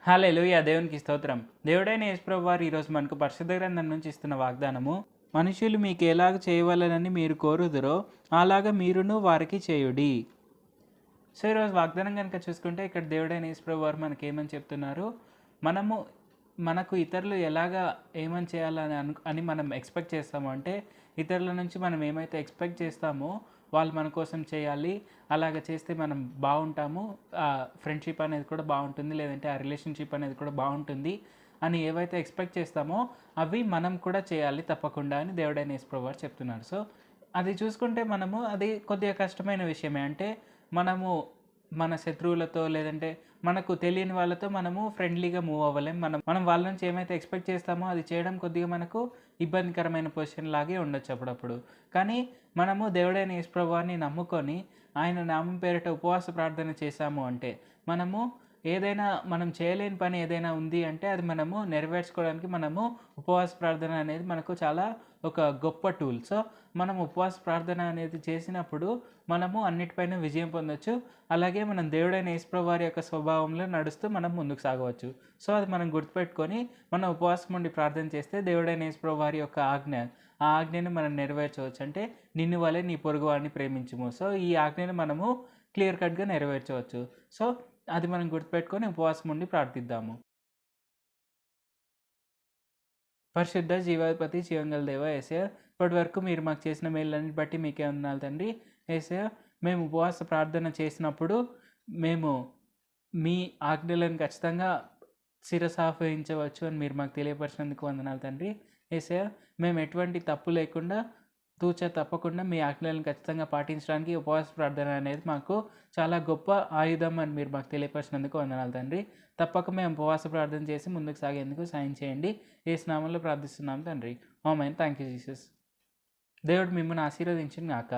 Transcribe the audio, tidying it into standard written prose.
హల్లెలూయా! దేవునికి స్తోత్రం. దేవుడైన యేసు ప్రభువారు ఈరోజు మనకు పరిశుద్ధ గ్రంథం నుంచి ఇస్తున్న వాగ్దానము, మనుషులు మీకెలాగ చేయవలెనని మీరు కోరుదురో, అలాగ మీరును వారికి చేయుడి. సో, ఈరోజు వాగ్దానం గనుక చూసుకుంటే ఇక్కడ దేవుడైన యేసు ప్రభువారు మనకేమని చెప్తున్నారు, మనము మనకు ఇతరులు ఎలాగా ఏమని చేయాలని అని మనం ఎక్స్‌పెక్ట్ చేస్తామో, అంటే ఇతరుల నుంచి మనం ఏమైతే ఎక్స్‌పెక్ట్ చేస్తామో, వాళ్ళు మన కోసం చేయాలి. అలాగ చేస్తే మనం బావుంటాము. ఫ్రెండ్‌షిప్ అనేది కూడా బావుంటుంది. లేదంటే ఆ రిలేషన్‌షిప్ అనేది కూడా బావుంటుంది అని ఏవైతే ఎక్స్‌పెక్ట్ చేస్తామో, అవి మనం కూడా చేయాలి తప్పకుండా అని దేవుడైన యేసు ప్రభువారు చెప్తున్నారు. సో, అది చూసుకుంటే మనము అది కొద్దిగా కష్టమైన విషయమే. అంటే మనము మన శత్రువులతో లేదంటే మనకు తెలియని వాళ్ళతో మనము ఫ్రెండ్లీగా మూవ్ అవ్వలేం. మనం వాళ్ళ నుంచి ఏమైతే ఎక్స్‌పెక్ట్ చేస్తామో అది చేయడం కొద్దిగా మనకు ఇబ్బందికరమైన పొజిషన్ లాగే ఉండొచ్చు అప్పుడప్పుడు. కానీ మనము దేవుడైన యేసు ప్రభువారిని నమ్ముకొని ఆయన నామం పేరిట ఉపవాస ప్రార్థన చేశాము అంటే, మనము ఏదైనా మనం చేయలేని పని ఏదైనా ఉంది అంటే అది మనము నెరవేర్చుకోవడానికి మనము ఉపవాస ప్రార్థన అనేది మనకు చాలా ఒక గొప్ప టూల్. సో, మనం ఉపవాస ప్రార్థన అనేది చేసినప్పుడు మనము అన్నిటిపైన విజయం పొందొచ్చు. అలాగే మనం దేవుడైన యేసు ప్రభువారి యొక్క స్వభావంలో నడుస్తూ మనం ముందుకు సాగవచ్చు. సో, అది మనం గుర్తుపెట్టుకొని మనం ఉపవాసం ఉండి ప్రార్థన చేస్తే దేవుడైన యేసు ప్రభువారి యొక్క ఆజ్ఞ, ఆ ఆజ్ఞని మనం నెరవేర్చవచ్చు. అంటే నిన్ను వలె నీ పొరుగువాడిని ప్రేమించుము. సో, ఈ ఆజ్ఞని మనము క్లియర్ కట్‌గా నెరవేర్చవచ్చు. సో, అది మనం గుర్తుపెట్టుకొని ఉపవాసం ఉండి ప్రార్థిద్దాము. పరిశుద్ధ జీవాధిపతి జీవంగల దేవ యేసయ్య, ఇప్పటివరకు మీరు మాకు చేసిన మేలులన్నిటి బట్టి మీకే వందనాలు తండ్రి. యేసయ్య, మేము ఉపవాస ప్రార్థన చేసినప్పుడు మేము మీ ఆజ్ఞలను ఖచ్చితంగా శిరసావహించవచ్చు అని మీరు మాకు తెలియపరిచినందుకు వందనాలు తండ్రి. యేసయ్య, మేము ఎటువంటి తప్పు లేకుండా తూచా తప్పకుండా మీ ఆజ్ఞలను ఖచ్చితంగా పాటించడానికి ఉపవాస ప్రార్థన అనేది మాకు చాలా గొప్ప ఆయుధం అని మీరు మాకు తెలియపరిచినందుకు వందనాలు తండ్రి. తప్పక మేము ఉపవాస ప్రార్థన చేసి ముందుకు సాగేందుకు సాయం చేయండి. యేసు నామములో ప్రార్థిస్తున్నాం తండ్రి. ఆమేన్. Thank you Jesus. దేవుడు మిమ్మల్ని ఆశీర్వదించును గాక.